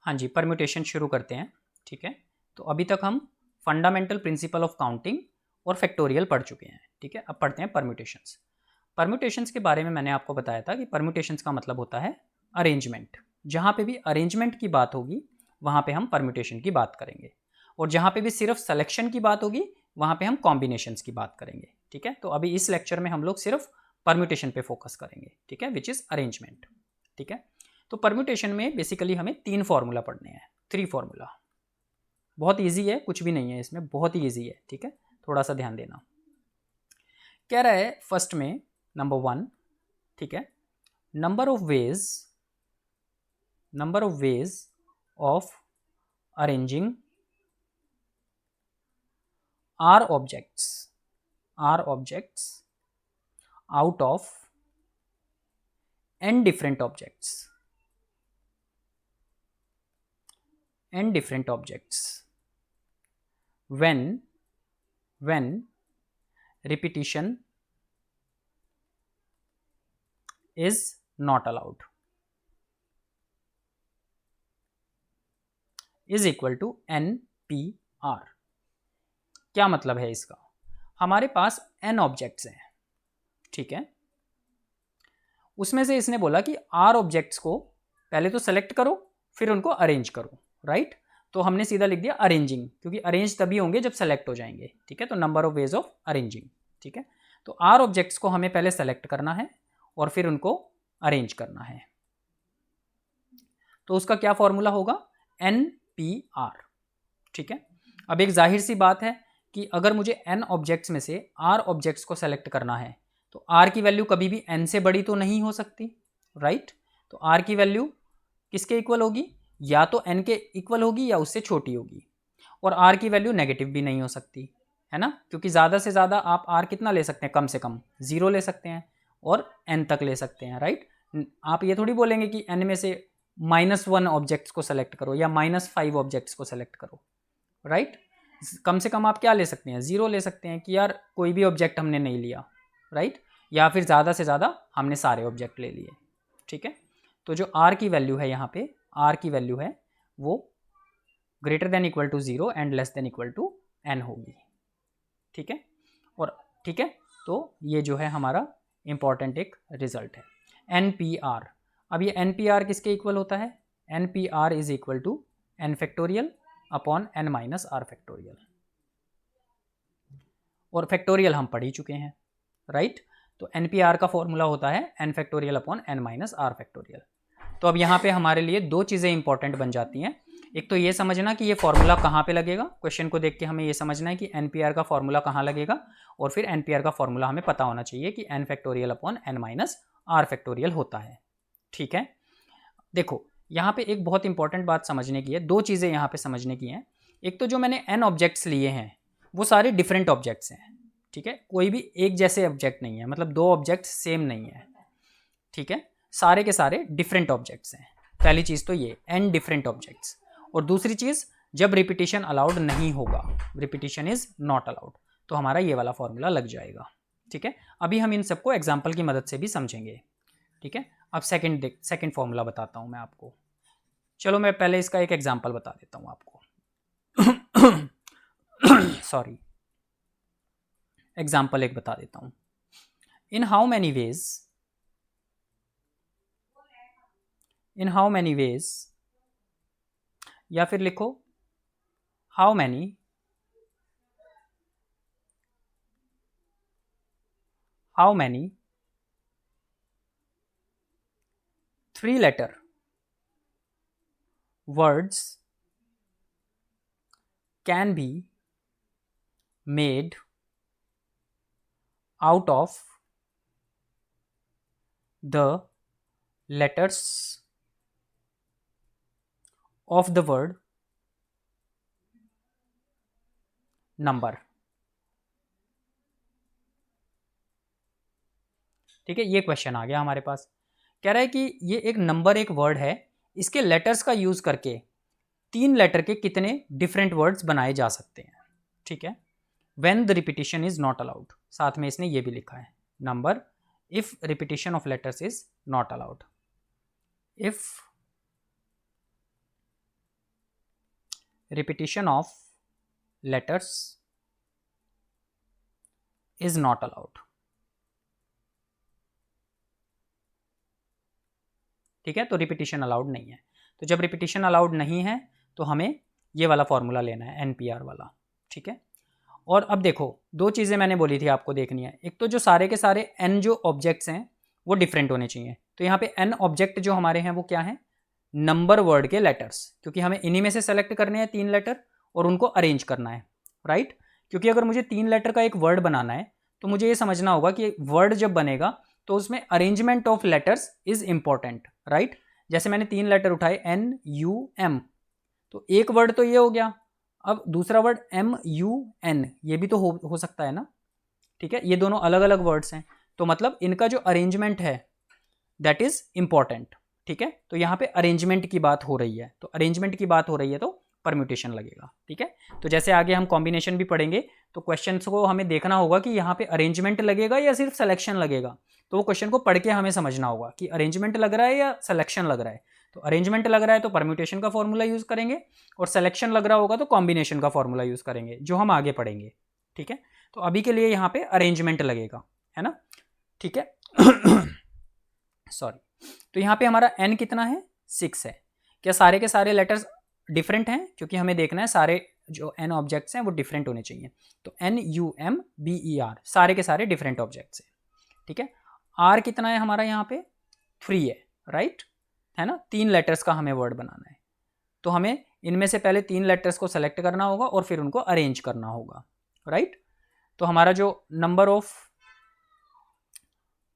हाँ जी, परम्यूटेशन शुरू करते हैं। ठीक है, तो अभी तक हम फंडामेंटल प्रिंसिपल ऑफ काउंटिंग और फैक्टोरियल पढ़ चुके हैं। ठीक है, अब पढ़ते हैं परम्यूटेशंस। परम्यूटेशंस के बारे में मैंने आपको बताया था कि परम्यूटेशंस का मतलब होता है अरेंजमेंट। जहाँ पे भी अरेंजमेंट की बात होगी वहाँ पे हम परम्यूटेशन की बात करेंगे, और जहाँ पे भी सिर्फ सिलेक्शन की बात होगी वहाँ पे हम कॉम्बिनेशंस की बात करेंगे। ठीक है, तो अभी इस लेक्चर में हम लोग सिर्फ परम्यूटेशन पे फोकस करेंगे। ठीक है, विच इज़ अरेंजमेंट। ठीक है, तो परम्यूटेशन में बेसिकली हमें 3 फॉर्मूला पढ़ने हैं, 3 फॉर्मूला। बहुत ईजी है, कुछ भी नहीं है इसमें, बहुत ही ईजी है। ठीक है, थोड़ा सा ध्यान देना। कह रहा है फर्स्ट में नंबर 1, ठीक है, number of ways of arranging r objects out of n different objects when repetition is not allowed is equal to NPR। क्या मतलब है इसका? हमारे पास n ऑब्जेक्ट्स हैं, ठीक है, उसमें से इसने बोला कि r ऑब्जेक्ट्स को पहले तो सेलेक्ट करो फिर उनको अरेंज करो, राइट। तो हमने सीधा लिख दिया अरेंजिंग, क्योंकि अरेंज तभी होंगे जब सेलेक्ट हो जाएंगे। ठीक है, तो number of ways of arranging. ठीक है, तो r ऑब्जेक्ट्स को हमें पहले सेलेक्ट करना है और फिर उनको अरेंज करना है। तो उसका क्या फॉर्मूला होगा? NPR। ठीक है, अब एक जाहिर सी बात है कि अगर मुझे n ऑब्जेक्ट्स में से r ऑब्जेक्ट्स को सेलेक्ट करना है तो r की वैल्यू कभी भी n से बड़ी तो नहीं हो सकती, राइट। तो r की वैल्यू किसके इक्वल होगी? या तो n के इक्वल होगी या उससे छोटी होगी, और r की वैल्यू नेगेटिव भी नहीं हो सकती, है ना, क्योंकि ज़्यादा से ज़्यादा आप r कितना ले सकते हैं? कम से कम 0 ले सकते हैं और n तक ले सकते हैं, राइट। आप ये थोड़ी बोलेंगे कि n में से -1 ऑब्जेक्ट्स को सेलेक्ट करो या -5 ऑब्जेक्ट्स को सेलेक्ट करो, राइट। कम से कम आप क्या ले सकते हैं? 0 ले सकते हैं कि यार कोई भी ऑब्जेक्ट हमने नहीं लिया, राइट, या फिर ज़्यादा से ज़्यादा हमने सारे ऑब्जेक्ट ले लिए। ठीक है, तो जो r की वैल्यू है यहाँ पे, r की वैल्यू है वो greater than equal to 0 and less than equal to n होगी। ठीक है, और ठीक है, तो ये जो है हमारा इंपॉर्टेंट एक रिजल्ट है NPR। अब ये NPR किसके इक्वल होता है? NPR is equal to n factorial upon n minus r factorial, और फैक्टोरियल हम पढ़ ही चुके हैं, राइट। तो NPR का फॉर्मूला होता है n factorial upon n minus r factorial. तो अब यहाँ पे हमारे लिए दो चीज़ें इंपॉर्टेंट बन जाती हैं। एक तो ये समझना कि ये फॉर्मूला कहाँ पे लगेगा, क्वेश्चन को देख के हमें ये समझना है कि NPR का फॉर्मूला कहाँ लगेगा, और फिर NPR का फॉर्मूला हमें पता होना चाहिए कि n factorial upon n minus r factorial होता है। ठीक है, देखो यहाँ पे एक बहुत इंपॉर्टेंट बात समझने की है, दो चीज़ें यहाँ पे समझने की हैं। एक तो जो मैंने n ऑब्जेक्ट्स लिए हैं वो सारे डिफरेंट ऑब्जेक्ट्स हैं, ठीक है, कोई भी एक जैसे ऑब्जेक्ट नहीं है, मतलब दो ऑब्जेक्ट सेम नहीं है। ठीक है, सारे के सारे डिफरेंट ऑब्जेक्ट्स हैं। पहली चीज़ तो ये n डिफरेंट ऑब्जेक्ट्स, और दूसरी चीज़ जब रिपीटिशन अलाउड नहीं होगा, रिपीटिशन इज नॉट अलाउड, तो हमारा ये वाला फॉर्मूला लग जाएगा। ठीक है, अभी हम इन सबको एग्जाम्पल की मदद से भी समझेंगे। ठीक है, अब सेकंड फॉर्मूला बताता हूँ मैं आपको। चलो मैं पहले इसका एक एग्जाम्पल बता देता हूँ आपको। सॉरी, एग्जाम्पल एक बता देता हूँ। इन हाउ मैनी वेज, या फिर लिखो how many three letter words can be made out of the letters of the word number। ठीक है, ये क्वेश्चन आ गया हमारे पास। कह रहा है कि ये एक नंबर, एक वर्ड है, इसके लेटर्स का यूज करके 3 लेटर के कितने डिफरेंट वर्ड्स बनाए जा सकते हैं। ठीक है, when the repetition is not allowed, साथ में इसने ये भी लिखा है number if repetition of letters is not allowed, if repetition of letters is not allowed. ठीक है, तो रिपीटिशन अलाउड नहीं है। तो जब रिपीटिशन अलाउड नहीं है तो हमें ये वाला फॉर्मूला लेना है, एनपीआर वाला। ठीक है, और अब देखो दो चीज़ें मैंने बोली थी आपको देखनी है। एक तो जो सारे के सारे एन जो ऑब्जेक्ट्स हैं वो डिफरेंट होने चाहिए। तो यहाँ पे एन ऑब्जेक्ट जो हमारे हैं वो क्या है, नंबर वर्ड के लेटर्स, क्योंकि हमें इन्हीं में से सेलेक्ट करने हैं 3 लेटर और उनको अरेंज करना है, राइट। क्योंकि अगर मुझे 3 लेटर का एक वर्ड बनाना है तो मुझे ये समझना होगा कि वर्ड जब बनेगा तो उसमें arrangement of letters is important, right. जैसे मैंने 3 लेटर उठाए एन यू एम, तो एक वर्ड तो ये हो गया। अब दूसरा वर्ड एम यू एन, ये भी तो हो सकता है ना। ठीक है, ये दोनों अलग अलग वर्ड्स हैं, तो मतलब इनका जो अरेंजमेंट है दैट इज इंपॉर्टेंट। ठीक है, तो यहाँ पे अरेंजमेंट की बात हो रही है, तो अरेंजमेंट की बात हो रही है तो परम्यूटेशन लगेगा। ठीक है, तो जैसे आगे हम कॉम्बिनेशन भी पढ़ेंगे तो क्वेश्चन को हमें देखना होगा कि यहाँ पे अरेंजमेंट लगेगा या सिर्फ सिलेक्शन लगेगा। तो वो क्वेश्चन को पढ़ के हमें समझना होगा कि अरेंजमेंट लग रहा है या सिलेक्शन लग रहा है। तो अरेंजमेंट लग रहा है तो परम्यूटेशन का फॉर्मूला यूज करेंगे, और सिलेक्शन लग रहा होगा तो कॉम्बिनेशन का फॉर्मूला यूज करेंगे, जो हम आगे पढ़ेंगे। ठीक है, तो अभी के लिए यहाँ पे अरेंजमेंट लगेगा, है ना। ठीक है सॉरी, तो यहाँ पे हमारा n कितना है, 6 है। क्या सारे के सारे लेटर्स डिफरेंट हैं, क्योंकि हमें देखना है सारे जो n ऑब्जेक्ट्स हैं वो डिफरेंट होने चाहिए। तो n u m b e r सारे के सारे डिफरेंट ऑब्जेक्ट्स हैं। ठीक है, r कितना है हमारा यहाँ पे, 3 है, राइट, है ना। 3 लेटर्स का हमें वर्ड बनाना है, तो हमें इनमें से पहले 3 लेटर्स को सेलेक्ट करना होगा और फिर उनको अरेंज करना होगा, राइट। तो हमारा जो नंबर ऑफ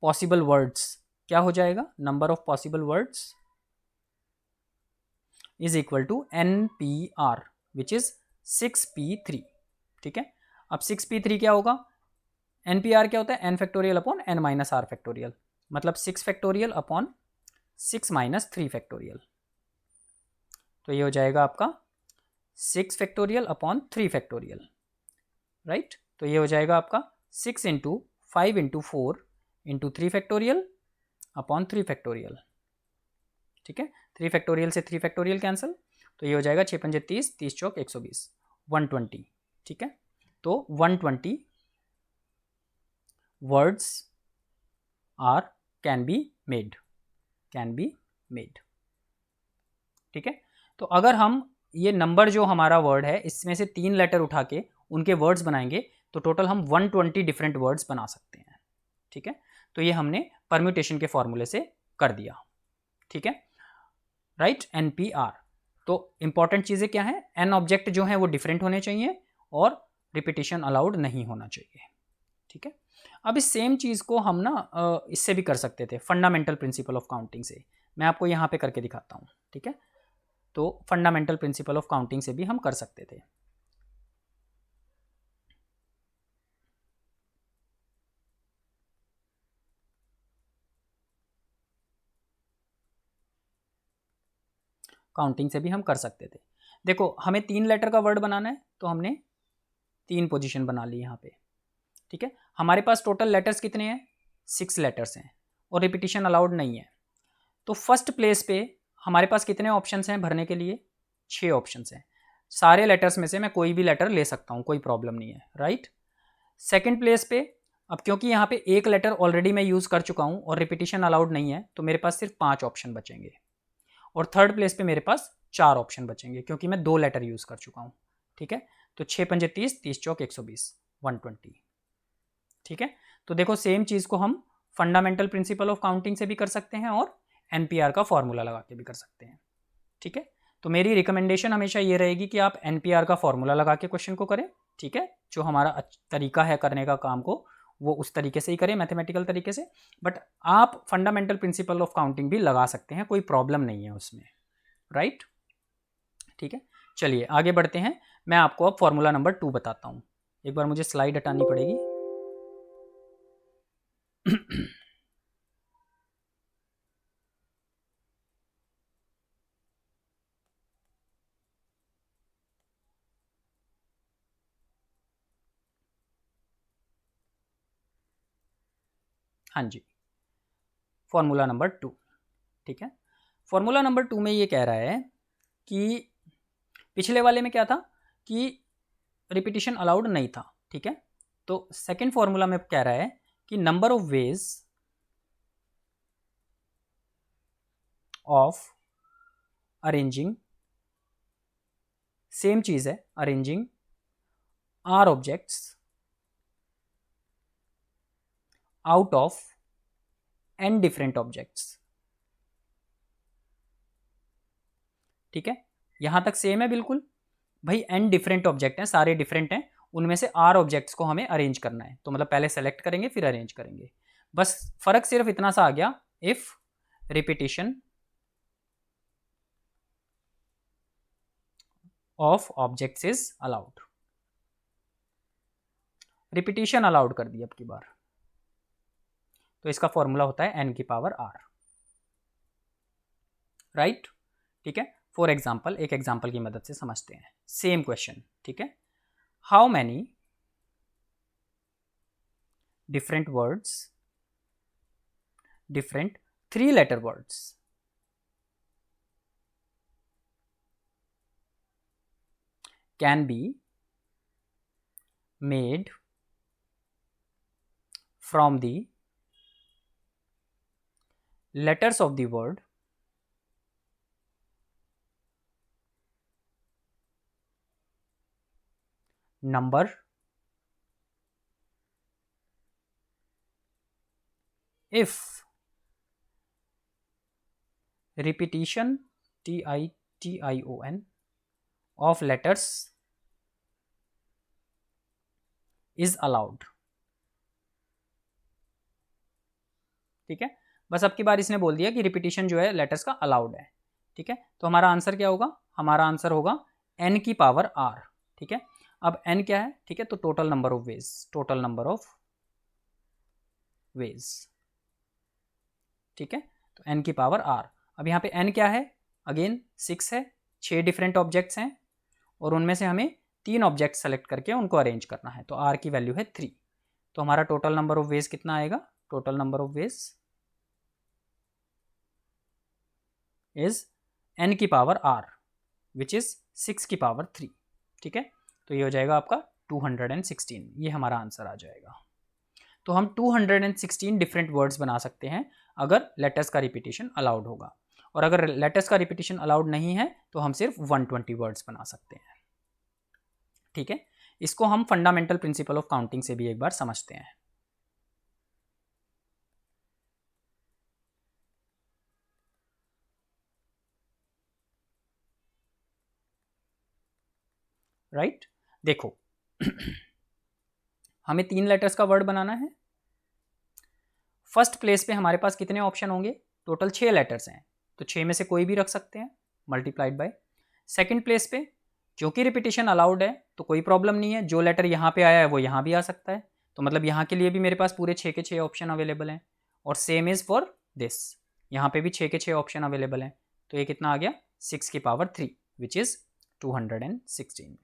पॉसिबल वर्ड्स क्या हो जाएगा, number of possible words is equal to n p r which is 6p3। ठीक है, अब 6p3 क्या होगा, एन पी आर क्या होता है, n factorial upon n minus r factorial, मतलब 6 फैक्टोरियल अपॉन 6 माइनस 3 फैक्टोरियल। तो ये हो जाएगा आपका 6 फैक्टोरियल अपॉन 3 फैक्टोरियल, राइट। तो ये हो जाएगा आपका 6 into 5 into 4 into 3 factorial upon 3 factorial. ठीक है, 3 फैक्टोरियल से 3 फैक्टोरियल कैंसिल, तो ये हो जाएगा 6 पंजे 30, 30 चौक 120, 120। ठीक है, तो 120 words are can be made, can be made. ठीक है, तो अगर हम ये नंबर जो हमारा वर्ड है इसमें से 3 लेटर उठा के उनके वर्ड्स बनाएंगे तो टोटल हम 120 डिफरेंट वर्ड्स बना सकते हैं। ठीक है, तो ये हमने परम्यूटेशन के फॉर्मूले से कर दिया। ठीक है, राइट, NPR। तो इंपॉर्टेंट चीज़ें क्या हैं, एन ऑब्जेक्ट जो है वो डिफरेंट होने चाहिए और रिपीटिशन अलाउड नहीं होना चाहिए। ठीक है, अब इस सेम चीज़ को हम ना इससे भी कर सकते थे, फंडामेंटल प्रिंसिपल ऑफ काउंटिंग से। मैं आपको यहाँ पे करके दिखाता हूँ। ठीक है, तो फंडामेंटल प्रिंसिपल ऑफ काउंटिंग से भी हम कर सकते थे। काउंटिंग से भी हम कर सकते थे। देखो हमें 3 लेटर का वर्ड बनाना है तो हमने 3 पोजीशन बना ली यहाँ पे। ठीक है, हमारे पास टोटल लेटर्स कितने हैं, 6 लेटर्स हैं और रिपीटिशन अलाउड नहीं है। तो फर्स्ट प्लेस पे हमारे पास कितने ऑप्शंस हैं भरने के लिए, 6 ऑप्शंस हैं। सारे लेटर्स में से मैं कोई भी लेटर ले सकता हूँ, कोई प्रॉब्लम नहीं है, राइट। सेकंड प्लेस पे अब क्योंकि यहाँ पे एक लेटर ऑलरेडी मैं यूज़ कर चुका हूँ और रिपीटिशन अलाउड नहीं है तो मेरे पास सिर्फ 5 ऑप्शन बचेंगे। और थर्ड प्लेस पे मेरे पास 4 ऑप्शन बचेंगे क्योंकि मैं 2 लेटर यूज़ कर चुका हूँ। ठीक है, तो 6 पंजे 30, 30 चौक 120, 120। ठीक है, तो देखो सेम चीज़ को हम फंडामेंटल प्रिंसिपल ऑफ काउंटिंग से भी कर सकते हैं और एनपीआर का फॉर्मूला लगा के भी कर सकते हैं। ठीक है, तो मेरी रिकमेंडेशन हमेशा ये रहेगी कि आप एनपीआर का फॉर्मूला लगा के क्वेश्चन को करें। ठीक है, जो हमारा तरीका है करने का काम को वो उस तरीके से ही करें, मैथमेटिकल तरीके से। बट आप फंडामेंटल प्रिंसिपल ऑफ काउंटिंग भी लगा सकते हैं, कोई प्रॉब्लम नहीं है उसमें, राइट। ठीक है, चलिए आगे बढ़ते हैं। मैं आपको अब फॉर्मूला नंबर 2 बताता हूँ। एक बार मुझे स्लाइड हटानी पड़ेगी। हाँ जी, फॉर्मूला नंबर 2। ठीक है, फॉर्मूला नंबर 2 में ये कह रहा है कि पिछले वाले में क्या था कि रिपीटिशन अलाउड नहीं था, ठीक है। तो सेकंड फॉर्मूला में कह रहा है कि number of ways of arranging, same चीज है, arranging r objects out of n different objects, ठीक है। यहां तक सेम है बिल्कुल भाई, n डिफरेंट ऑब्जेक्ट हैं, सारे डिफरेंट हैं, उनमें से r ऑब्जेक्ट्स को हमें अरेंज करना है। तो मतलब पहले सेलेक्ट करेंगे फिर अरेंज करेंगे, बस फर्क सिर्फ इतना सा आ गया, if repetition of objects is allowed, repetition allowed कर दी अब की बार, तो इसका फॉर्मूला होता है n की पावर r, राइट, ठीक है। फॉर एग्जाम्पल, एक एग्जाम्पल की मदद से समझते हैं सेम क्वेश्चन, ठीक है। How many different words, different 3-letter words can be made from the letters of the word number, if repetition TITION of letters is allowed, ठीक है। बस अब की बार इसने बोल दिया कि रिपीटिशन जो है लेटर्स का अलाउड है, ठीक है। तो हमारा आंसर क्या होगा, हमारा आंसर होगा n की पावर r, ठीक है। अब n क्या है, ठीक है, तो total number of veg, total number of veg, ठीक है। तो n की पावर r, अब यहाँ पे n क्या है, अगेन 6 है, 6 डिफरेंट ऑब्जेक्ट्स हैं और उनमें से हमें 3 ऑब्जेक्ट सेलेक्ट करके उनको अरेंज करना है, तो r की वैल्यू है 3। तो हमारा टोटल नंबर ऑफ वेज कितना आएगा, total number of veg is n की पावर r विच इज 6 की पावर 3, ठीक है। तो ये हो जाएगा आपका 216, ये हमारा आंसर आ जाएगा। तो हम 216 डिफरेंट वर्ड्स बना सकते हैं अगर लेटर्स का रिपीटिशन अलाउड होगा, और अगर लेटर्स का रिपीटिशन अलाउड नहीं है तो हम सिर्फ 120 वर्ड्स बना सकते हैं, ठीक है। इसको हम फंडामेंटल प्रिंसिपल ऑफ काउंटिंग से भी एक बार समझते हैं। राइट, देखो हमें 3 लेटर्स का वर्ड बनाना है। फर्स्ट प्लेस पे हमारे पास कितने ऑप्शन होंगे, टोटल 6 लेटर्स हैं, तो 6 में से कोई भी रख सकते हैं मल्टीप्लाइड बाय। सेकंड प्लेस पे क्योंकि रिपीटिशन अलाउड है तो कोई प्रॉब्लम नहीं है, जो लेटर यहाँ पे आया है वो यहाँ भी आ सकता है, तो मतलब यहाँ के लिए भी मेरे पास पूरे 6 के 6 ऑप्शन अवेलेबल हैं। और सेम इज़ फॉर दिस, यहाँ पे भी 6 के 6 ऑप्शन अवेलेबल हैं, तो ये कितना आ गया 6 की पावर 3 विच इज़ 216,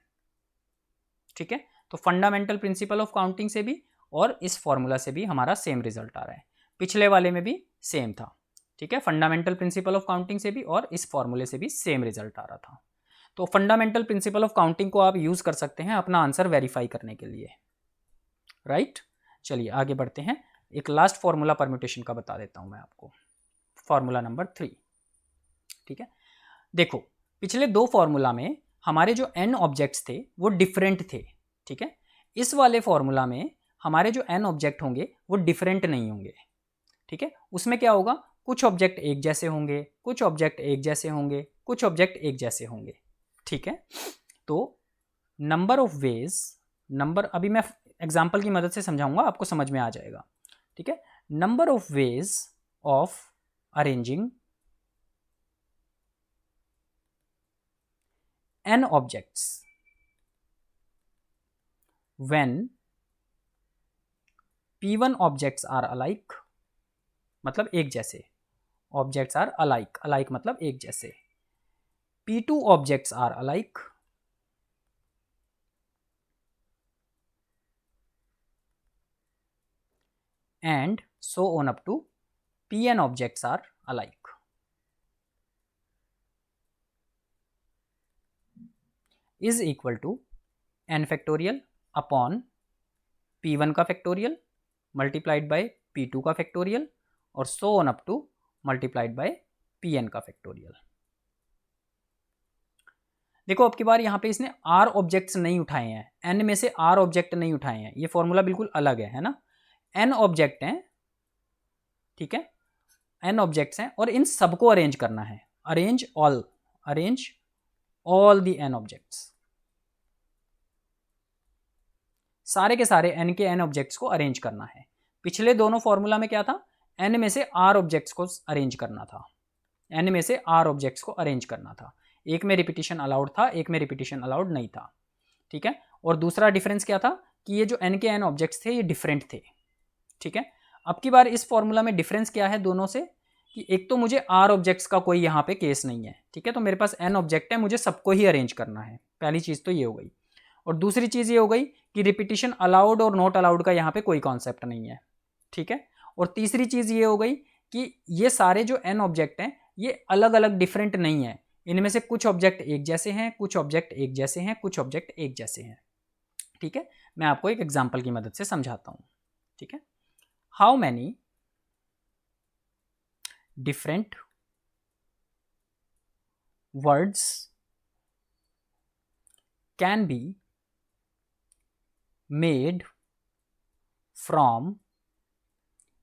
ठीक है। तो फंडामेंटल प्रिंसिपल ऑफ काउंटिंग से भी और इस फॉर्मूला से भी हमारा सेम रिजल्ट आ रहा है, पिछले वाले में भी सेम था, ठीक है। फंडामेंटल प्रिंसिपल ऑफ काउंटिंग से भी और इस फॉर्मूले से भी सेम रिजल्ट आ रहा था। तो फंडामेंटल प्रिंसिपल ऑफ काउंटिंग को आप यूज कर सकते हैं अपना आंसर वेरीफाई करने के लिए, राइट। चलिए आगे बढ़ते हैं, एक लास्ट फॉर्मूला परम्यूटेशन का बता देता हूं मैं आपको, फॉर्मूला नंबर 3, ठीक है। देखो पिछले 2 फॉर्मूला में हमारे जो n ऑब्जेक्ट्स थे वो डिफरेंट थे, ठीक है। इस वाले फॉर्मूला में हमारे जो n ऑब्जेक्ट होंगे वो डिफरेंट नहीं होंगे, ठीक है। उसमें क्या होगा, कुछ ऑब्जेक्ट एक जैसे होंगे, कुछ ऑब्जेक्ट एक जैसे होंगे, कुछ ऑब्जेक्ट एक जैसे होंगे, ठीक है। तो नंबर ऑफ वेज, नंबर अभी मैं एग्जांपल की मदद से समझाऊंगा, आपको समझ में आ जाएगा, ठीक है। Number of ways of arranging n objects when p1 objects are alike, मतलब एक जैसे, ऑब्जेक्ट्स आर अलाइक, अलाइक मतलब एक जैसे, p2 objects are alike and so on up to pn objects are alike, is equal to n factorial upon p1 का factorial multiplied by p2 का factorial और so on up to multiplied by pn का factorial. देखो अब की बार यहाँ पे इसने r ऑब्जेक्ट्स नहीं उठाए हैं, n में से r ऑब्जेक्ट नहीं उठाए हैं, ये फॉर्मूला बिल्कुल अलग है ना। n ऑब्जेक्ट हैं, ठीक है, n ऑब्जेक्ट्स हैं और इन सबको अरेंज करना है, arrange all the n objects, सारे के सारे n के n ऑब्जेक्ट्स को अरेंज करना है। पिछले दोनों फॉर्मूला में क्या था, n में से r ऑब्जेक्ट्स को अरेंज करना था, n में से r ऑब्जेक्ट्स को अरेंज करना था, एक में रिपीटिशन अलाउड था, एक में रिपीटिशन अलाउड नहीं था, ठीक है। और दूसरा डिफरेंस क्या था कि ये जो n के n ऑब्जेक्ट्स थे ये डिफरेंट थे, ठीक है। अब की बार इस फॉर्मूला में डिफरेंस क्या है दोनों से कि एक तो मुझे r ऑब्जेक्ट्स का कोई यहाँ पे केस नहीं है, ठीक है, तो मेरे पास n ऑब्जेक्ट है, मुझे सबको ही अरेंज करना है, पहली चीज़ तो ये हो गई। और दूसरी चीज़ ये हो गई कि रिपीटिशन अलाउड और नॉट अलाउड का यहाँ पे कोई कॉन्सेप्ट नहीं है, ठीक है। और तीसरी चीज़ ये हो गई कि ये सारे जो n ऑब्जेक्ट हैं ये अलग अलग डिफरेंट नहीं है, इनमें से कुछ ऑब्जेक्ट एक जैसे हैं, कुछ ऑब्जेक्ट एक जैसे हैं, कुछ ऑब्जेक्ट एक जैसे हैं, ठीक है। मैं आपको एक एग्जाम्पल की मदद से समझाता हूँ, ठीक है। How many different words can B made from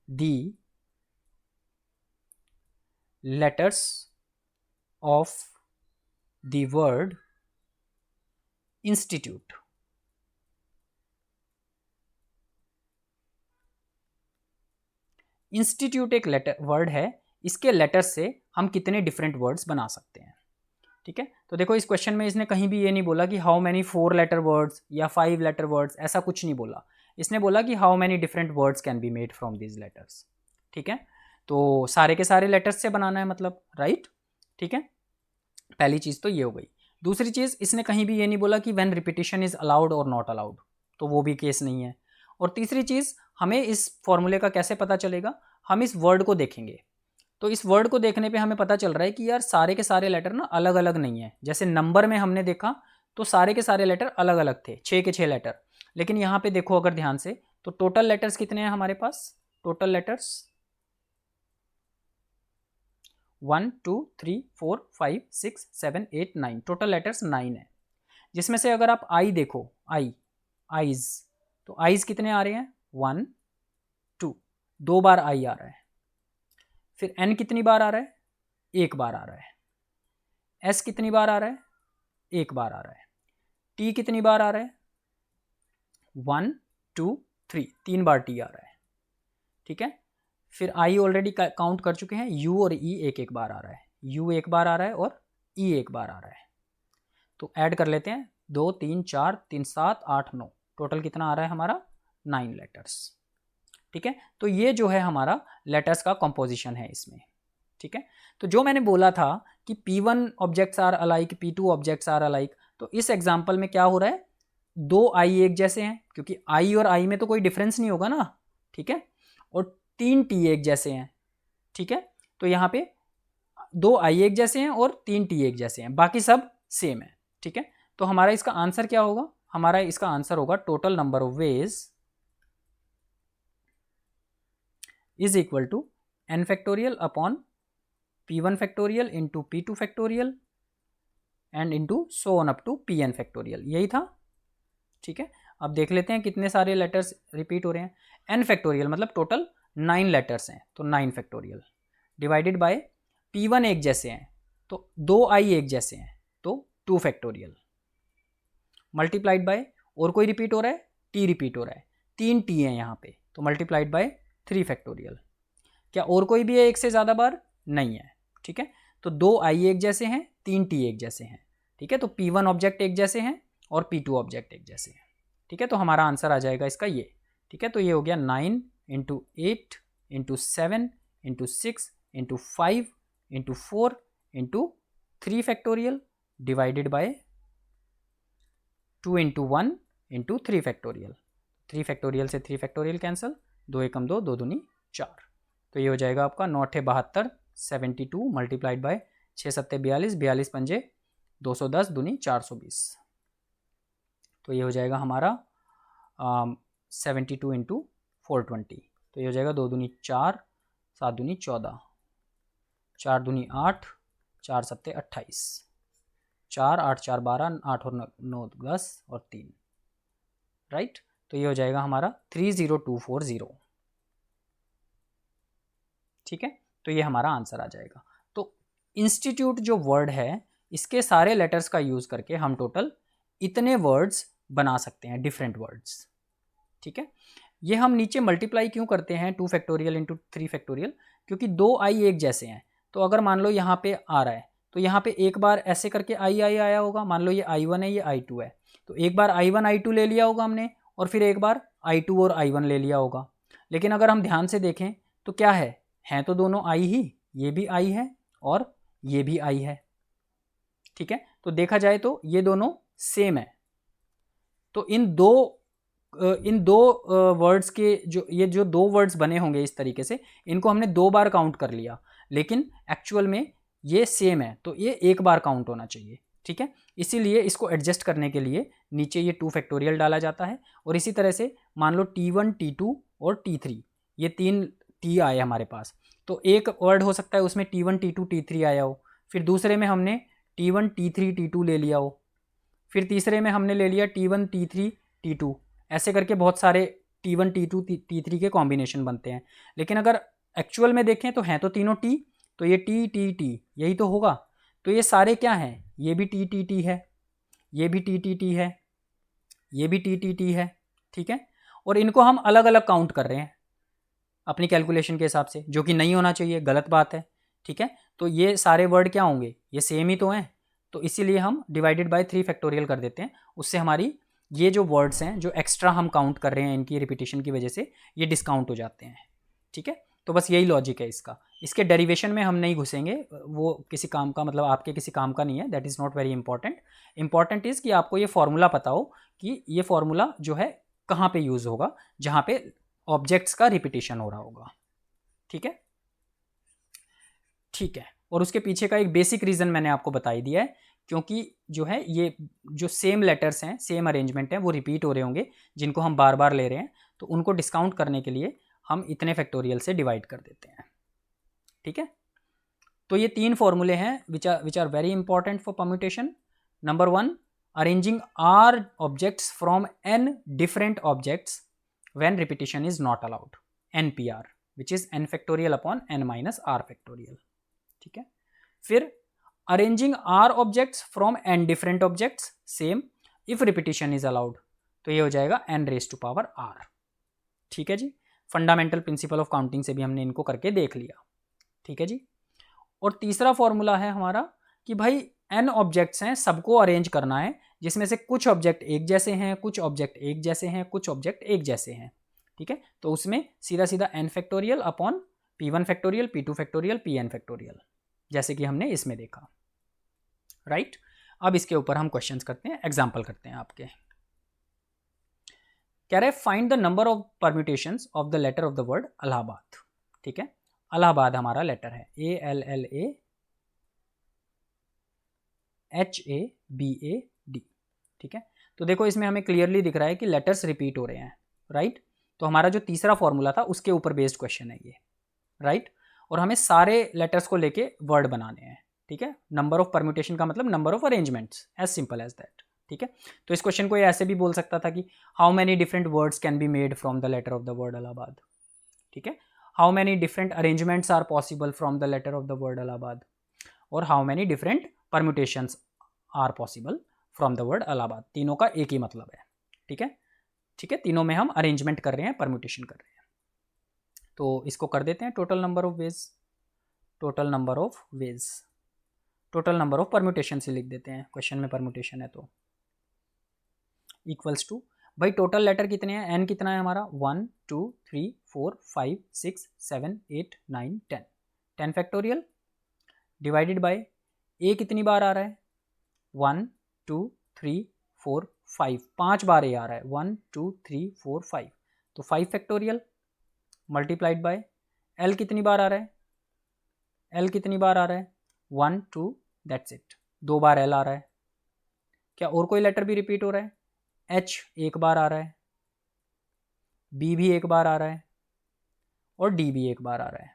the letters of the word institute। Institute एक लेटर वर्ड है, इसके लेटर्स से हम कितने डिफरेंट वर्ड्स बना सकते हैं, ठीक है। तो देखो इस क्वेश्चन में इसने कहीं भी ये नहीं बोला कि हाउ मैनी 4 लेटर वर्ड्स या 5 लेटर वर्ड्स, ऐसा कुछ नहीं बोला, इसने बोला कि how many different words can be made from these letters, ठीक है। तो सारे के सारे लेटर्स से बनाना है मतलब, राइट, ठीक है। पहली चीज़ तो ये हो गई। दूसरी चीज़ इसने कहीं भी ये नहीं बोला कि व्हेन रिपीटिशन इज अलाउड और नॉट अलाउड, तो वो भी केस नहीं है। और तीसरी चीज़ हमें इस फॉर्मूले का कैसे पता चलेगा, हम इस वर्ड को देखेंगे, तो इस वर्ड को देखने पे हमें पता चल रहा है कि यार सारे के सारे लेटर ना अलग अलग नहीं है। जैसे नंबर में हमने देखा तो सारे के सारे लेटर अलग अलग थे, 6 के 6 लेटर, लेकिन यहाँ पे देखो अगर ध्यान से तो टोटल लेटर्स कितने हैं हमारे पास, टोटल लेटर्स 1 2 3 4 5 6 7 8 9, टोटल लेटर्स 9 है। जिसमें से अगर आप आई देखो, आईज, तो आईज कितने आ रहे हैं 1 2, 2 बार आई आ रहा है। फिर एन कितनी बार आ रहा है, 1 बार आ रहा है। एस कितनी बार आ रहा है, 1 बार आ रहा है। टी कितनी बार आ रहा है 1 2 3, 3 बार टी आ रहा है, ठीक है। फिर आई ऑलरेडी काउंट कर चुके हैं, यू और ई एक एक बार आ रहा है, यू 1 बार आ रहा है और ई 1 बार आ रहा है। तो ऐड कर लेते हैं, 2 3 4 3 7 8 9, टोटल कितना आ रहा है हमारा 9 लेटर्स, ठीक है। तो ये जो है हमारा लेटर्स का कंपोजिशन है इसमें, ठीक है। तो जो मैंने बोला था कि P1 objects are alike, P2 objects are alike, तो इस एग्जांपल में क्या हो रहा है, 2 आई एक जैसे हैं, क्योंकि आई और आई में तो कोई डिफरेंस नहीं होगा ना, ठीक है। और 3 टी एक जैसे हैं, ठीक है। तो यहाँ पे 2 आई एक जैसे हैं और 3 टी एक जैसे हैं, बाकी सब सेम है, ठीक है। तो हमारा इसका आंसर क्या होगा, हमारा इसका आंसर होगा total number of veg is equal to n factorial upon p1 factorial into p2 factorial and into so on up to pn factorial, यही था, ठीक है। अब देख लेते हैं कितने सारे लेटर्स रिपीट हो रहे हैं। n फैक्टोरियल मतलब टोटल 9 लेटर्स हैं, तो 9 फैक्टोरियल डिवाइडेड बाय p1 एक जैसे हैं तो 2 आई एक जैसे हैं तो 2 फैक्टोरियल मल्टीप्लाइड बाय, और कोई रिपीट हो रहा है, t रिपीट हो रहा है, 3 t हैं यहाँ पे, तो मल्टीप्लाइड बाय 3 फैक्टोरियल। क्या और कोई भी है एक से ज़्यादा बार, नहीं है, ठीक है। तो 2 आई एक जैसे हैं, 3 टी एक जैसे हैं, ठीक है। तो P1 ऑब्जेक्ट एक जैसे हैं और P2 ऑब्जेक्ट एक जैसे हैं, ठीक है। तो हमारा आंसर आ जाएगा इसका ये, ठीक है। तो ये हो गया 9 × 8 × 7 × 6 × 5 × 4 × 3 factorial divided bye 2 × 1 × 3 factorial. 3 factorial से 3 फैक्टोरियल कैंसिल, 2 एकम 2, 2 दूनी 4, तो ये हो जाएगा आपका 9 × 72 72 मल्टीप्लाइड बाय 6 × 7 42 42 × 5 210 दूनी 420, तो ये हो जाएगा हमारा 72 इंटू 420, तो ये हो जाएगा 2 दूनी 4, 7 दूनी 14, 4 दूनी 8, 4 सत्ते 28, 4 8 4 12, 8 और 9 10 और 3, राइट। तो ये हो जाएगा हमारा 30240, ठीक है। तो ये हमारा आंसर आ जाएगा। तो इंस्टीट्यूट जो वर्ड है, इसके सारे लेटर्स का यूज़ करके हम टोटल इतने वर्ड्स बना सकते हैं, डिफरेंट वर्ड्स, ठीक है। ये हम नीचे मल्टीप्लाई क्यों करते हैं 2 फैक्टोरियल इंटू 3 फैक्टोरियल, क्योंकि दो आई एक जैसे हैं। तो अगर मान लो यहाँ पे आ रहा है, तो यहाँ पे एक बार ऐसे करके आई आया होगा, मान लो ये I1 है, ये I2 है, तो एक बार I1 I2 ले लिया होगा हमने, और फिर एक बार I2 और I1 ले लिया होगा। लेकिन अगर हम ध्यान से देखें तो क्या है, हैं तो दोनों आई ही, ये भी आई है और ये भी आई है, ठीक है। तो देखा जाए तो ये दोनों सेम है। तो इन दो वर्ड्स के जो दो वर्ड्स बने होंगे इस तरीके से, इनको हमने 2 बार काउंट कर लिया, लेकिन एक्चुअल में ये सेम है, तो ये 1 बार काउंट होना चाहिए, ठीक है। इसीलिए इसको एडजस्ट करने के लिए नीचे ये 2 फैक्टोरियल डाला जाता है। और इसी तरह से मान लो T1 T2 और T3, ये 3 T आए हमारे पास, तो एक वर्ड हो सकता है उसमें T1 T2 T3 आया हो, फिर दूसरे में हमने T1 T3 T2 ले लिया हो, फिर तीसरे में हमने ले लिया T1 T3 T2, ऐसे करके बहुत सारे T1 T2 T3 के कॉम्बिनेशन बनते हैं। लेकिन अगर एक्चुअल में देखें तो हैं तो तीनों T, तो ये T T T यही तो होगा। तो ये सारे क्या हैं, ये भी T T T है, ये भी T T T है, ये भी T T T है, ठीक है। और इनको हम अलग अलग काउंट कर रहे हैं अपनी कैलकुलेशन के हिसाब से, जो कि नहीं होना चाहिए, गलत बात है, ठीक है। तो ये सारे वर्ड क्या होंगे, ये सेम ही तो हैं, तो इसीलिए हम डिवाइडेड बाय 3 फैक्टोरियल कर देते हैं। उससे हमारी ये जो वर्ड्स हैं जो एक्स्ट्रा हम काउंट कर रहे हैं इनकी रिपीटिशन की वजह से, ये डिस्काउंट हो जाते हैं, ठीक है। तो बस यही लॉजिक है इसका। इसके डेरिवेशन में हम नहीं घुसेंगे, वो किसी काम का, मतलब आपके किसी काम का नहीं है, that is not very important. Important is कि आपको ये फॉर्मूला पता हो कि ये फॉर्मूला जो है कहाँ पे यूज़ होगा, जहाँ पे ऑब्जेक्ट्स का रिपीटिशन हो रहा होगा, ठीक है, ठीक है। और उसके पीछे का एक बेसिक रीज़न मैंने आपको बता ही दिया है, क्योंकि जो है ये जो सेम लेटर्स हैं, सेम अरेंजमेंट हैं, वो रिपीट हो रहे होंगे, जिनको हम बार बार ले रहे हैं, तो उनको डिस्काउंट करने के लिए हम इतने फैक्टोरियल से डिवाइड कर देते हैं, ठीक है। तो ये 3 फॉर्मूले हैं which are very important for permutation. Number 1, arranging R objects from n different objects when repetition is not allowed, NPR, which is n factorial upon n minus r factorial, ठीक है। फिर arranging R objects from n different objects, same, if repetition is allowed, तो ये हो जाएगा n raise to power r, ठीक है जी। फंडामेंटल प्रिंसिपल ऑफ काउंटिंग से भी हमने इनको करके देख लिया, ठीक है जी। और तीसरा फॉर्मूला है हमारा कि भाई n ऑब्जेक्ट्स हैं, सबको अरेंज करना है, जिसमें से कुछ ऑब्जेक्ट एक जैसे हैं, कुछ ऑब्जेक्ट एक जैसे हैं, कुछ ऑब्जेक्ट एक जैसे हैं, ठीक है। तो उसमें सीधा सीधा n factorial upon P1 factorial, P2 factorial, Pn factorial, जैसे कि हमने इसमें देखा, राइट। अब इसके ऊपर हम क्वेश्चंस करते हैं, एग्जाम्पल करते हैं आपके। कह रहे find the number of permutations of the letter of the word Allahabad, ठीक है। इलाहाबाद हमारा लेटर है ALLAHABAD, ठीक है। तो देखो इसमें हमें क्लियरली दिख रहा है कि लेटर्स रिपीट हो रहे हैं, राइट। तो हमारा जो तीसरा फॉर्मूला था उसके ऊपर बेस्ड क्वेश्चन है ये, राइट। और हमें सारे लेटर्स को लेके वर्ड बनाने हैं, ठीक है। नंबर ऑफ परम्यूटेशन का मतलब number of arrangements, as simple as that, ठीक है। तो इस क्वेश्चन को ये ऐसे भी बोल सकता था कि how many different words can be made from the letter of the word Allahabad, ठीक है। How many different arrangements are possible from the letter of the word Allahabad, और how many different permutations are possible from the word Allahabad. तीनों का एक ही मतलब है, ठीक है, ठीक है। तीनों में हम अरेंजमेंट कर रहे हैं, परम्यूटेशन कर रहे हैं। तो इसको कर देते हैं total number of veg, total number of veg, total number of permutation से लिख देते हैं, क्वेश्चन में परम्यूटेशन है तो इक्वल्स टू, भाई टोटल लेटर कितने हैं, n कितना है हमारा 1 2 3 4 5 6 7 8 9 10, 10 फैक्टोरियल डिवाइडेड बाय a कितनी बार आ रहा है 1 2 3 4 5, 5 बार ये आ रहा है 1 2 3 4 5, तो 5 फैक्टोरियल मल्टीप्लाइड बाय l कितनी बार आ रहा है, l कितनी बार आ रहा है 1 2, दैट्स इट, 2 बार l आ रहा है। क्या और कोई लेटर भी रिपीट हो रहा है, H एक बार आ रहा है, B भी एक बार आ रहा है और D भी एक बार आ रहा है।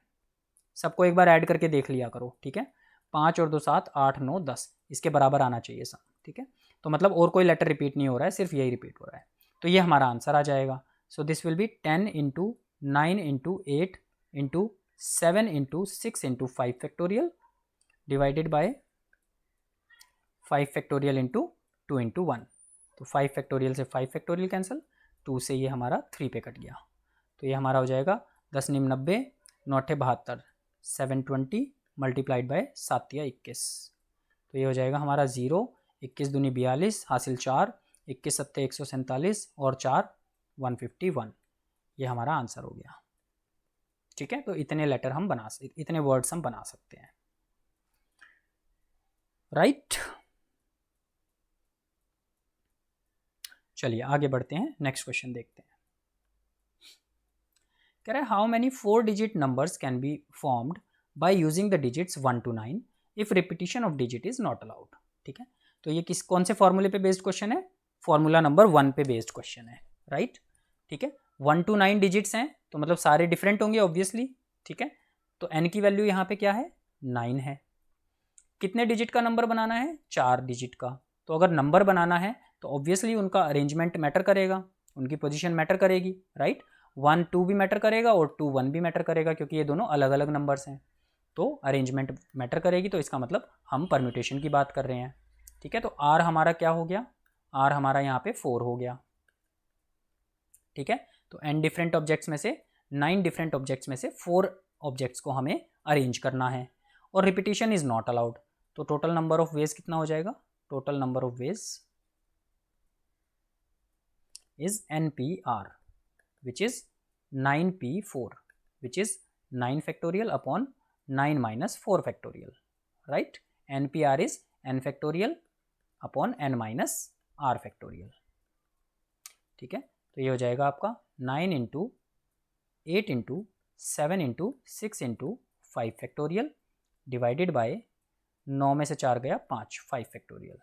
सबको एक बार ऐड करके देख लिया करो, ठीक है। 5 और 2 7 8 9 10 इसके बराबर आना चाहिए सम, ठीक है। तो मतलब और कोई लेटर रिपीट नहीं हो रहा है, सिर्फ यही रिपीट हो रहा है। तो ये हमारा आंसर आ जाएगा। So this will be 10 into 9 into 8 into 7 into 6 into 5 factorial divided bye 5 factorial into 2 into 1। तो 5 फैक्टोरियल से 5 फैक्टोरियल कैंसिल, 2 से ये हमारा 3 पे कट गया। तो ये हमारा हो जाएगा 10 निम 90 9 72 720 मल्टीप्लाइड बाय 7 या 21। तो ये हो जाएगा हमारा 0 21 दूनी 42 हासिल 4 21 सत्ते 147 और 4 151। ये हमारा आंसर हो गया, ठीक है। तो इतने लेटर हम बना सकते, इतने वर्ड्स हम बना सकते हैं, राइट। चलिए आगे बढ़ते हैं, नेक्स्ट क्वेश्चन देखते हैं। कह रहा है how many 4 digit numbers can be formed by using the digits 1 to 9 if repetition of digit is not allowed, ठीक है। तो ये कौन से फॉर्मूले पे बेस्ड क्वेश्चन है? फॉर्मूला नंबर 1 पे बेस्ड क्वेश्चन है, राइट, ठीक है। 1 to 9 डिजिट्स हैं तो मतलब सारे डिफरेंट होंगे ऑब्वियसली, ठीक है। तो n की वैल्यू यहाँ पे क्या है? 9 है। कितने डिजिट का नंबर बनाना है? 4 डिजिट का। तो अगर नंबर बनाना है तो ऑब्वियसली उनका अरेंजमेंट मैटर करेगा, उनकी पोजीशन मैटर करेगी, राइट। 1 2 भी मैटर करेगा और 2 1 भी मैटर करेगा, क्योंकि ये दोनों अलग अलग नंबर्स हैं। तो अरेंजमेंट मैटर करेगी, तो इसका मतलब हम परम्यूटेशन की बात कर रहे हैं, ठीक है। तो R हमारा क्या हो गया? R हमारा यहाँ पे 4 हो गया, ठीक है। तो n डिफरेंट ऑब्जेक्ट्स में से 9 डिफरेंट ऑब्जेक्ट्स में से 4 ऑब्जेक्ट्स को हमें अरेंज करना है और रिपीटिशन इज नॉट अलाउड। तो टोटल नंबर ऑफ वेज कितना हो जाएगा? Total number of veg is NPR which is 9P4 which is 9 factorial upon 9 minus 4 factorial, right. NPR is n factorial upon n minus r factorial, ठीक है। तो ये हो जाएगा आपका 9 into 8 into 7 into 6 into 5 factorial divided by 9 में से 4 गया 5 factorial.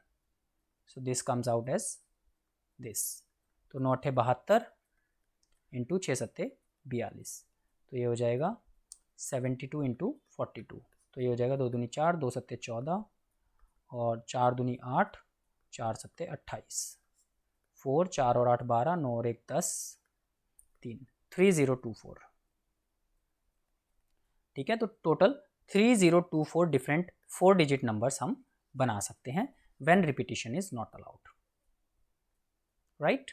So this comes out as this. तो 9 8 72 इंटू 6 7 42। तो ये हो जाएगा 72 इंटू 42। तो ये हो जाएगा 2 दूनी 4 2 7 14 और 4 दूनी 8 4 7 28 4 4 और 8 12 9 और 1 10 3 3024, ठीक है। तो टोटल 3024 डिफरेंट 4 डिजिट नंबर्स हम बना सकते हैं when repetition is not allowed, right,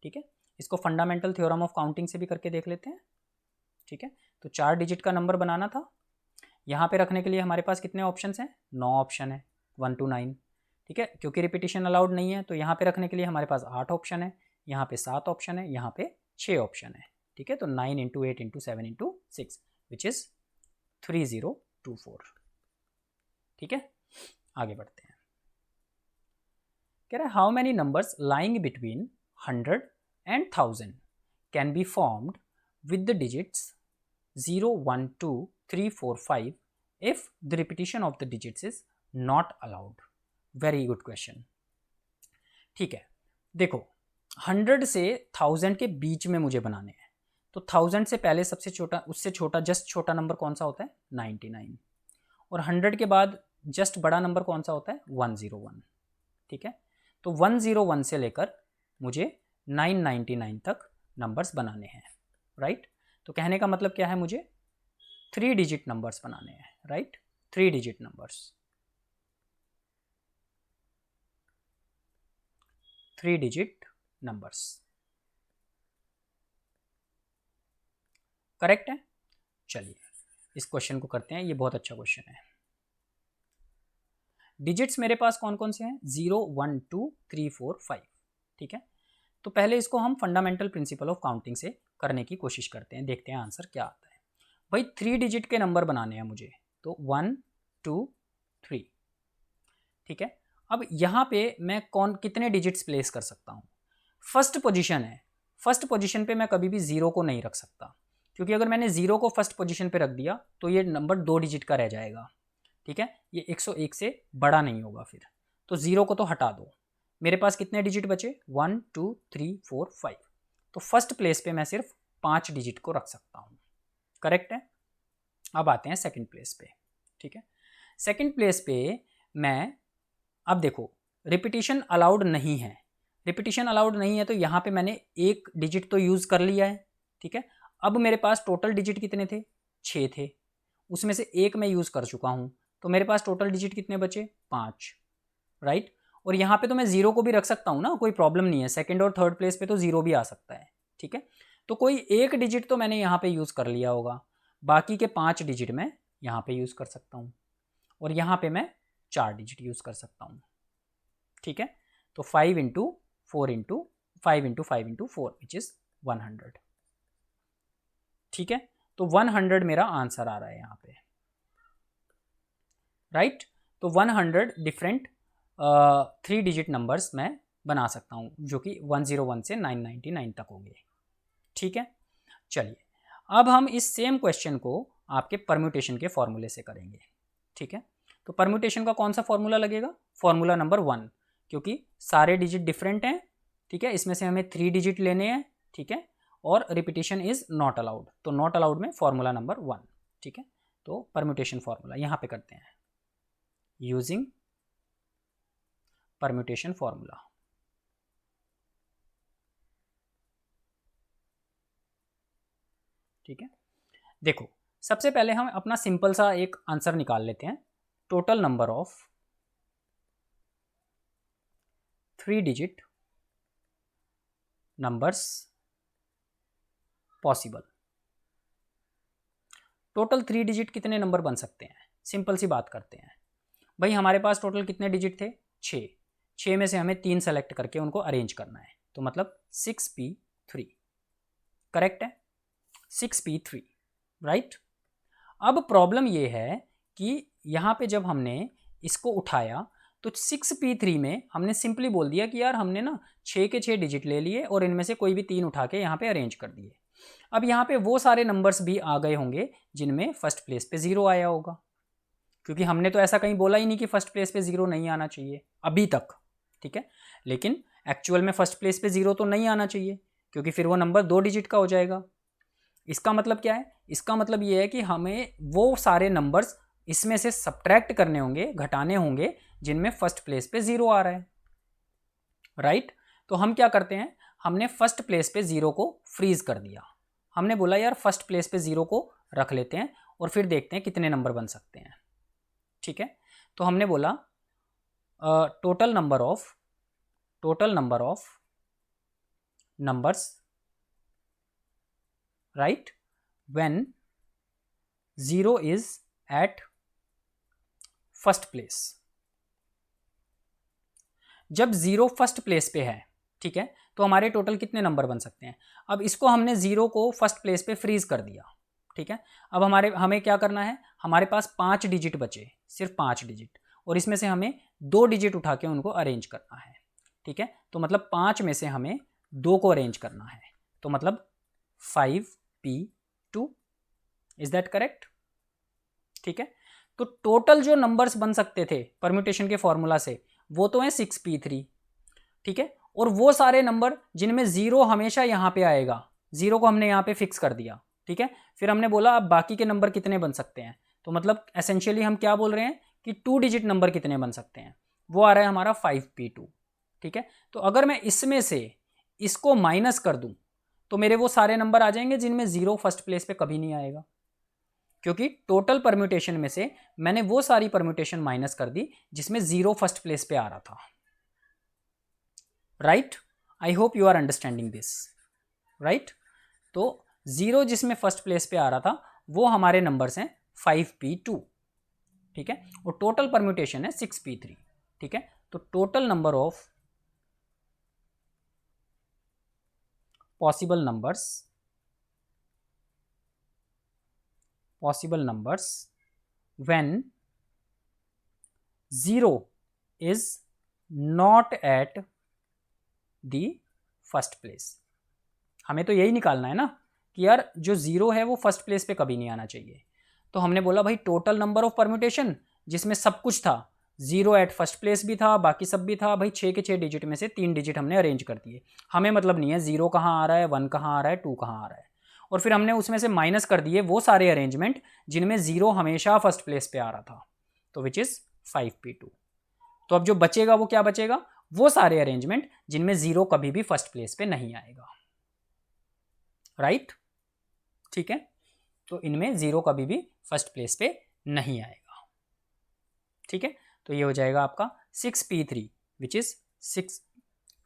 ठीक है। इसको फंडामेंटल थ्योरम ऑफ काउंटिंग से भी करके देख लेते हैं, ठीक है। तो 4 डिजिट का नंबर बनाना था, यहाँ पे रखने के लिए हमारे पास कितने ऑप्शंस हैं? 9 ऑप्शन है 1 to 9, ठीक है। क्योंकि रिपीटिशन अलाउड नहीं है तो यहाँ पे रखने के लिए हमारे पास 8 ऑप्शन है, यहाँ पे 7 ऑप्शन है, यहाँ पे 6 ऑप्शन है, ठीक है। तो 9 into 8 into 7 into 6 which is 3024, ठीक है। आगे बढ़ते हैं। कह रहा है how many numbers lying between 100 and 1000 can be formed with the digits 0 1 2 3 4 5 if the repetition of the digits is not allowed। Very good question, ठीक है। देखो 100 से 1000 के बीच में मुझे बनाने हैं, तो 1000 से पहले सबसे छोटा, उससे छोटा जस्ट छोटा नंबर कौन सा होता है? 99। और 100 के बाद जस्ट बड़ा नंबर कौन सा होता है? 101, ठीक है। तो 101 से लेकर मुझे 999 तक नंबर्स बनाने हैं, राइट। तो कहने का मतलब क्या है? मुझे 3 डिजिट नंबर्स बनाने हैं, right, 3 digit numbers, 3 digit numbers, correct है। चलिए इस क्वेश्चन को करते हैं, ये बहुत अच्छा क्वेश्चन है। डिजिट्स मेरे पास कौन कौन से हैं? 0 1 2 3 4 5, ठीक है। तो पहले इसको हम फंडामेंटल प्रिंसिपल ऑफ काउंटिंग से करने की कोशिश करते हैं, देखते हैं आंसर क्या आता है। भाई 3 डिजिट के नंबर बनाने हैं मुझे, तो 1 2 3, ठीक है। अब यहाँ पे मैं कितने डिजिट्स प्लेस कर सकता हूँ? फर्स्ट पोजीशन है, फर्स्ट पोजीशन पे मैं कभी भी 0 को नहीं रख सकता, क्योंकि अगर मैंने 0 को फर्स्ट पोजीशन पे रख दिया तो ये नंबर 2 डिजिट का रह जाएगा, ठीक है। ये 101 से बड़ा नहीं होगा फिर, तो 0 को तो हटा दो। मेरे पास कितने डिजिट बचे, 1 2 3 4 5, तो फर्स्ट प्लेस पे मैं सिर्फ 5 डिजिट को रख सकता हूँ, करेक्ट है। अब आते हैं सेकंड प्लेस पे, ठीक है। सेकंड प्लेस पे मैं, अब देखो रिपीटिशन अलाउड नहीं है, रिपीटिशन अलाउड नहीं है तो यहाँ पे मैंने एक डिजिट तो यूज़ कर लिया है, ठीक है। अब मेरे पास टोटल डिजिट कितने थे, 6 थे, उसमें से एक मैं यूज़ कर चुका हूँ, तो मेरे पास टोटल डिजिट कितने बचे, 5, राइट। और यहाँ पे तो मैं 0 को भी रख सकता हूँ ना, कोई प्रॉब्लम नहीं है, सेकंड और थर्ड प्लेस पे तो 0 भी आ सकता है, ठीक है। तो कोई एक डिजिट तो मैंने यहाँ पे यूज़ कर लिया होगा, बाकी के 5 डिजिट मैं यहाँ पे यूज़ कर सकता हूँ, और यहाँ पे मैं 4 डिजिट यूज़ कर सकता हूँ, ठीक है। तो 5 into 4 into 5 into 5 into 4 which is 100, ठीक है। तो 100 मेरा आंसर आ रहा है यहाँ पे, राइट। तो 100 डिफरेंट 3 डिजिट नंबर्स मैं बना सकता हूँ, जो कि 101 से 999 तक होंगे, ठीक है। चलिए अब हम इस सेम क्वेश्चन को आपके परम्यूटेशन के फॉर्मूले से करेंगे, ठीक है। तो परम्यूटेशन का कौन सा फॉर्मूला लगेगा, फॉर्मूला नंबर 1, क्योंकि सारे डिजिट डिफरेंट हैं, ठीक है। इसमें से हमें 3 डिजिट लेने हैं, ठीक है, और रिपीटिशन इज नॉट अलाउड, तो नॉट अलाउड में फॉर्मूला नंबर 1, ठीक है। तो परम्यूटेशन फॉर्मूला यहाँ पे करते हैं, यूजिंग परम्यूटेशन फॉर्मूला, ठीक है। देखो सबसे पहले हम अपना सिंपल सा एक आंसर निकाल लेते हैं, total number of 3 digit numbers possible. Total 3 digit कितने नंबर बन सकते हैं, सिंपल सी बात करते हैं भाई, हमारे पास टोटल कितने डिजिट थे, 6 में से हमें 3 सेलेक्ट करके उनको अरेंज करना है, तो मतलब 6p3, करेक्ट है, 6p3, राइट। अब प्रॉब्लम ये है कि यहाँ पे जब हमने इसको उठाया तो 6p3 में हमने सिंपली बोल दिया कि यार हमने ना 6 के 6 डिजिट ले लिए और इनमें से कोई भी 3 उठा के यहाँ पे अरेंज कर दिए। अब यहाँ पे वो सारे नंबर्स भी आ गए होंगे जिनमें फर्स्ट प्लेस पे 0 आया होगा, क्योंकि हमने तो ऐसा कहीं बोला ही नहीं कि फर्स्ट प्लेस पे 0 नहीं आना चाहिए अभी तक, ठीक है। लेकिन एक्चुअल में फर्स्ट प्लेस पे 0 तो नहीं आना चाहिए, क्योंकि फिर वो नंबर 2 डिजिट का हो जाएगा। इसका मतलब क्या है, इसका मतलब ये है कि हमें वो सारे नंबर्स इसमें से सब्ट्रैक्ट करने होंगे, घटाने होंगे, जिनमें फर्स्ट प्लेस पे 0 आ रहा है, राइट। तो हम क्या करते हैं, हमने फर्स्ट प्लेस पे 0 को फ्रीज कर दिया, हमने बोला यार फर्स्ट प्लेस पे 0 को रख लेते हैं और फिर देखते हैं कितने नंबर बन सकते हैं, ठीक है। तो हमने बोला total number of numbers, right, when 0 is at first place. जब 0 फर्स्ट प्लेस पे है, ठीक है, तो हमारे टोटल कितने नंबर बन सकते हैं। अब इसको हमने 0 को फर्स्ट प्लेस पे फ्रीज कर दिया, ठीक है। अब हमें क्या करना है, हमारे पास 5 डिजिट बचे, सिर्फ 5 डिजिट, और इसमें से हमें 2 डिजिट उठा के उनको अरेंज करना है, ठीक है। तो मतलब 5 में से हमें 2 को अरेंज करना है, तो मतलब 5p2, इज दैट करेक्ट, ठीक है। तो टोटल जो नंबर्स बन सकते थे परम्यूटेशन के फॉर्मूला से वो तो है 6p3, ठीक है। और वो सारे नंबर जिनमें 0 हमेशा यहाँ पे आएगा, 0 को हमने यहाँ पे फिक्स कर दिया, ठीक है। फिर हमने बोला अब बाकी के नंबर कितने बन सकते हैं, तो मतलब एसेंशियली हम क्या बोल रहे हैं कि 2 डिजिट नंबर कितने बन सकते हैं, वो आ रहा है हमारा 5p2, ठीक है। तो अगर मैं इसमें से इसको माइनस कर दूं तो मेरे वो सारे नंबर आ जाएंगे जिनमें 0 फर्स्ट प्लेस पे कभी नहीं आएगा, क्योंकि टोटल परम्यूटेशन में से मैंने वो सारी परम्यूटेशन माइनस कर दी जिसमें 0 फर्स्ट प्लेस पे आ रहा था, right. I hope you are understanding this, right. तो 0 जिसमें फर्स्ट प्लेस पे आ रहा था वो हमारे नंबर्स हैं 5p2, ठीक है, और टोटल परम्यूटेशन है 6p3, ठीक है। तो total number of possible numbers when 0 is not at the first place। हमें तो यही निकालना है ना कि यार जो 0 है वो फर्स्ट प्लेस पे कभी नहीं आना चाहिए। तो हमने बोला भाई टोटल नंबर ऑफ परम्यूटेशन जिसमें सब कुछ था 0 एट फर्स्ट प्लेस भी था, बाकी सब भी था भाई। 6 के 6 डिजिट में से 3 डिजिट हमने अरेंज कर दिए। हमें मतलब नहीं है 0 कहाँ आ रहा है, 1 कहाँ आ रहा है, 2 कहाँ आ रहा है। और फिर हमने उसमें से माइनस कर दिए वो सारे अरेंजमेंट जिनमें 0 हमेशा फर्स्ट प्लेस पे आ रहा था, तो विच इज़ 5p2। तो अब जो बचेगा वो क्या बचेगा, वो सारे अरेंजमेंट जिनमें 0 कभी भी फर्स्ट प्लेस पे नहीं आएगा, राइट। ठीक है, तो इनमें 0 कभी भी फर्स्ट प्लेस पे नहीं आएगा। ठीक है, तो ये हो जाएगा आपका 6p3 which is 6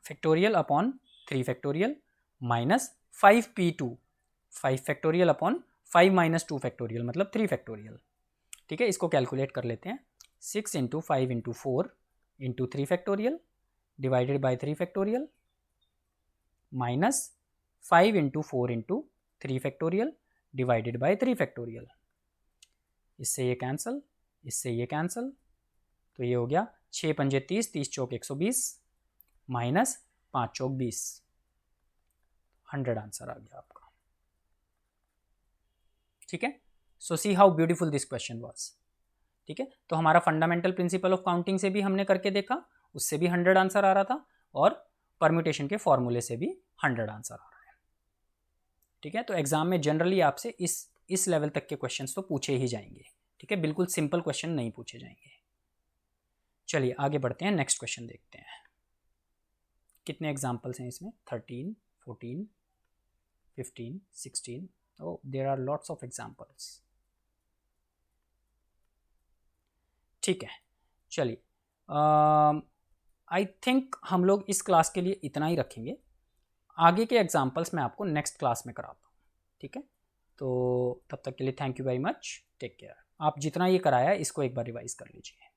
factorial upon 3 factorial minus 5p2 5 factorial upon 5 minus 2 factorial मतलब 3 फैक्टोरियल। ठीक है, इसको कैलकुलेट कर लेते हैं। 6 into 5 into 4 into 3 factorial divided by 3 factorial minus 5 into 4 into 3 factorial divided by 3 factorial. इससे ये कैंसिल, इससे ये कैंसिल, तो ये हो गया 6 पंजे 30, 30 चौक 120 माइनस 5 चौक 20, 100 आंसर आ गया आपका। ठीक है, so see how beautiful this question was. ठीक है, तो हमारा फंडामेंटल प्रिंसिपल ऑफ काउंटिंग से भी हमने करके देखा, उससे भी 100 आंसर आ रहा था, और परम्यूटेशन के फॉर्मूले से भी 100 आंसर आ रहा है। ठीक है, तो एग्जाम में जनरली आपसे इस लेवल तक के क्वेश्चंस तो पूछे ही जाएंगे। ठीक है, बिल्कुल सिंपल क्वेश्चन नहीं पूछे जाएंगे। चलिए आगे बढ़ते हैं, नेक्स्ट क्वेश्चन देखते हैं। कितने एग्जाम्पल्स हैं इसमें, 13, 14, 15, 16, oh there are lots of examples। ठीक है, चलिए आई थिंक हम लोग इस क्लास के लिए इतना ही रखेंगे। आगे के एग्जाम्पल्स मैं आपको नेक्स्ट क्लास में कराता हूँ। ठीक है, तो तब तक के लिए thank you very much, take care. आप जितना ये कराया है इसको एक बार रिवाइज कर लीजिए।